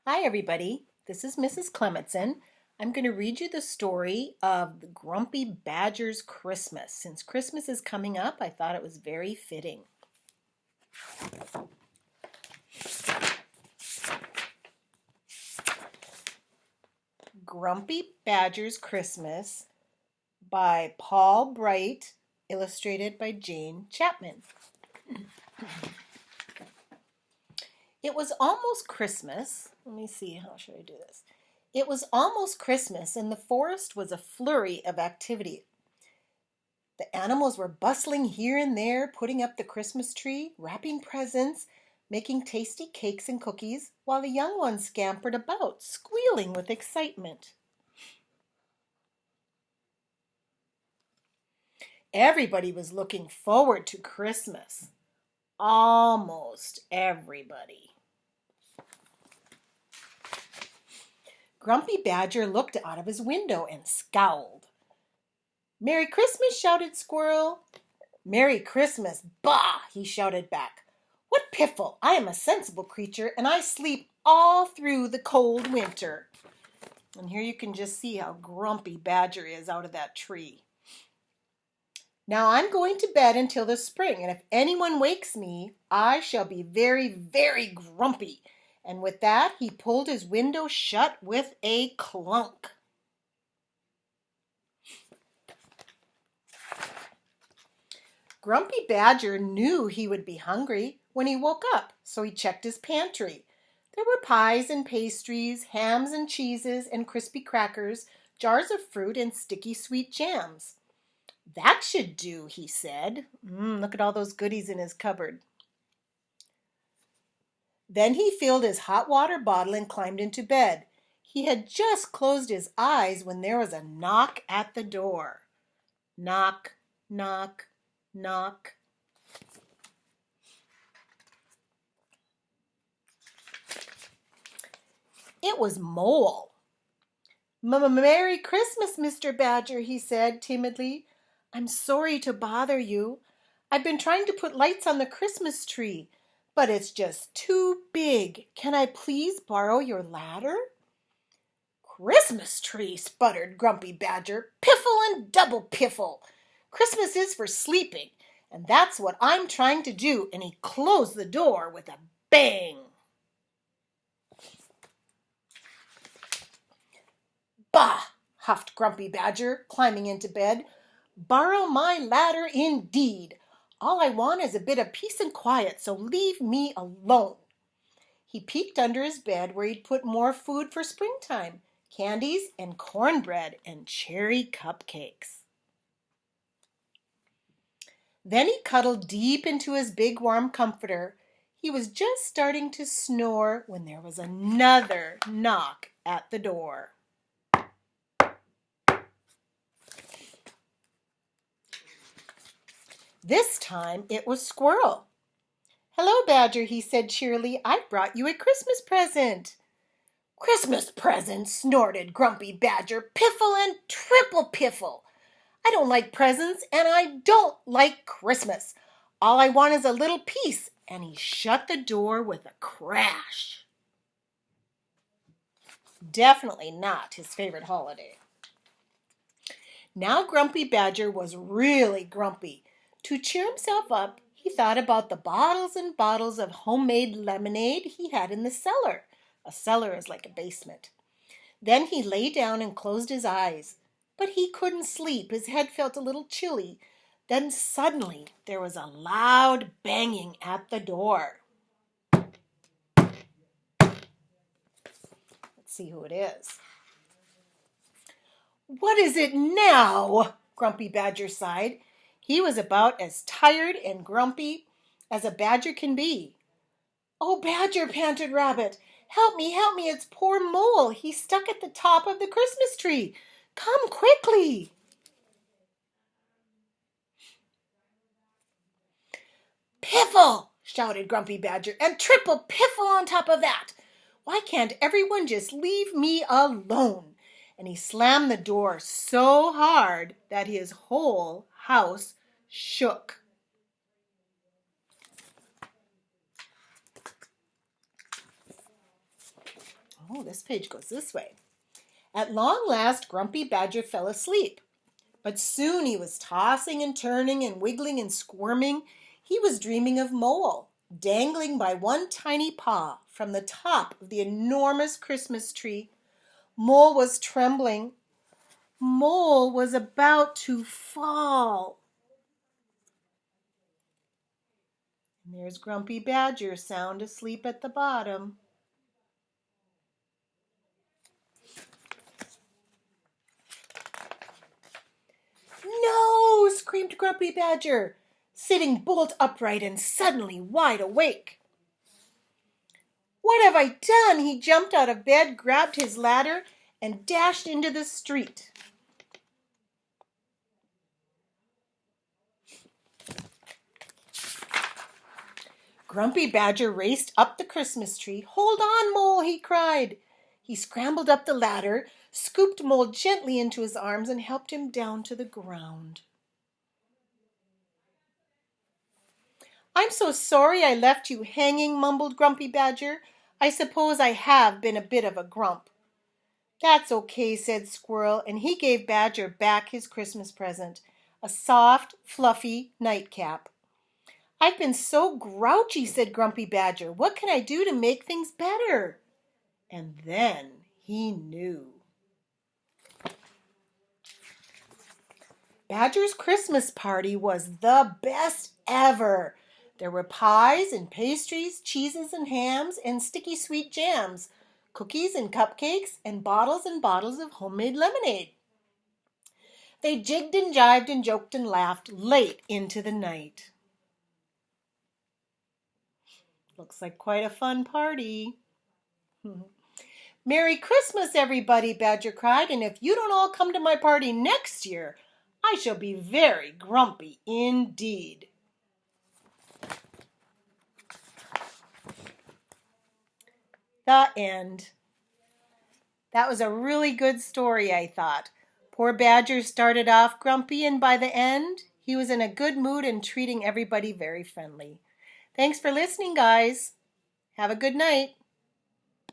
Hi, everybody. This is Mrs. Clemetson. I'm going to read you the story of the Grumpy Badger's Christmas. Since Christmas is coming up, I thought it was very fitting. Grumpy Badger's Christmas by Paul Bright, illustrated by Jane Chapman. It was almost Christmas. Let me see, how should I do this? It was almost Christmas, and the forest was a flurry of activity. The animals were bustling here and there, putting up the Christmas tree, wrapping presents, making tasty cakes and cookies, while the young ones scampered about, squealing with excitement. Everybody was looking forward to Christmas. Almost everybody. Grumpy Badger looked out of his window and scowled. "Merry Christmas," shouted Squirrel. "Merry Christmas, bah!" he shouted back. "What piffle! I am a sensible creature, and I sleep all through the cold winter." And here you can just see how grumpy Badger is out of that tree. "Now I'm going to bed until the spring, and if anyone wakes me, I shall be very, very grumpy." And with that, he pulled his window shut with a clunk. Grumpy Badger knew he would be hungry when he woke up, so he checked his pantry. There were pies and pastries, hams and cheeses and crispy crackers, jars of fruit and sticky sweet jams. "That should do," he said. Look at all those goodies in his cupboard. Then he filled his hot water bottle and climbed into bed. He had just closed his eyes when there was a knock at the door. Knock, knock, knock. It was Mole. "Merry Christmas, Mr. Badger," he said timidly. "I'm sorry to bother you. I've been trying to put lights on the Christmas tree, but it's just too big. Can I please borrow your ladder?" "Christmas tree," sputtered Grumpy Badger. "Piffle and double piffle. Christmas is for sleeping, and that's what I'm trying to do," and he closed the door with a bang. "Bah!" huffed Grumpy Badger, climbing into bed. "Borrow my ladder, indeed! All I want is a bit of peace and quiet, so leave me alone." He peeked under his bed where he'd put more food for springtime, candies and cornbread and cherry cupcakes. Then he cuddled deep into his big warm comforter. He was just starting to snore when there was another knock at the door. This time it was Squirrel. "Hello, Badger," he said cheerily. "I've brought you a Christmas present." "Christmas present!" snorted Grumpy Badger. "Piffle and triple piffle! I don't like presents, and I don't like Christmas. All I want is a little peace," and he shut the door with a crash. Definitely not his favorite holiday. Now Grumpy Badger was really grumpy. To cheer himself up, he thought about the bottles and bottles of homemade lemonade he had in the cellar. A cellar is like a basement. Then he lay down and closed his eyes. But he couldn't sleep. His head felt a little chilly. Then suddenly there was a loud banging at the door. Let's see who it is. "What is it now?" Grumpy Badger sighed. He was about as tired and grumpy as a badger can be. "Oh, Badger," panted Rabbit. Help me, it's poor Mole. He's stuck at the top of the Christmas tree. Come quickly." "Piffle!" shouted Grumpy Badger, "and triple piffle on top of that! Why can't everyone just leave me alone?" And he slammed the door so hard that his whole house shook. Oh, this page goes this way. At long last, Grumpy Badger fell asleep. But soon he was tossing and turning and wiggling and squirming. He was dreaming of Mole, dangling by one tiny paw from the top of the enormous Christmas tree. Mole was trembling. Mole was about to fall. And there's Grumpy Badger sound asleep at the bottom. No! Screamed Grumpy Badger, sitting bolt upright and suddenly wide awake. What have I done? He jumped out of bed, grabbed his ladder, and dashed into the street. Grumpy Badger raced up the Christmas tree. Hold on, Mole, he cried. He scrambled up the ladder, scooped Mole gently into his arms, and helped him down to the ground. I'm so sorry I left you hanging, mumbled Grumpy Badger. I suppose I have been a bit of a grump. That's okay, said Squirrel, and he gave Badger back his Christmas present, a soft, fluffy nightcap. I've been so grouchy, said Grumpy Badger. What can I do to make things better? And then he knew. Badger's Christmas party was the best ever. There were pies and pastries, cheeses and hams, and sticky sweet jams, cookies and cupcakes, and bottles of homemade lemonade. They jigged and jived and joked and laughed late into the night. Looks like quite a fun party. Merry Christmas, everybody, Badger cried, and if you don't all come to my party next year, I shall be very grumpy indeed. The end. That was a really good story, I thought. Poor Badger started off grumpy, and by the end, he was in a good mood and treating everybody very friendly. Thanks for listening, guys. Have a good night.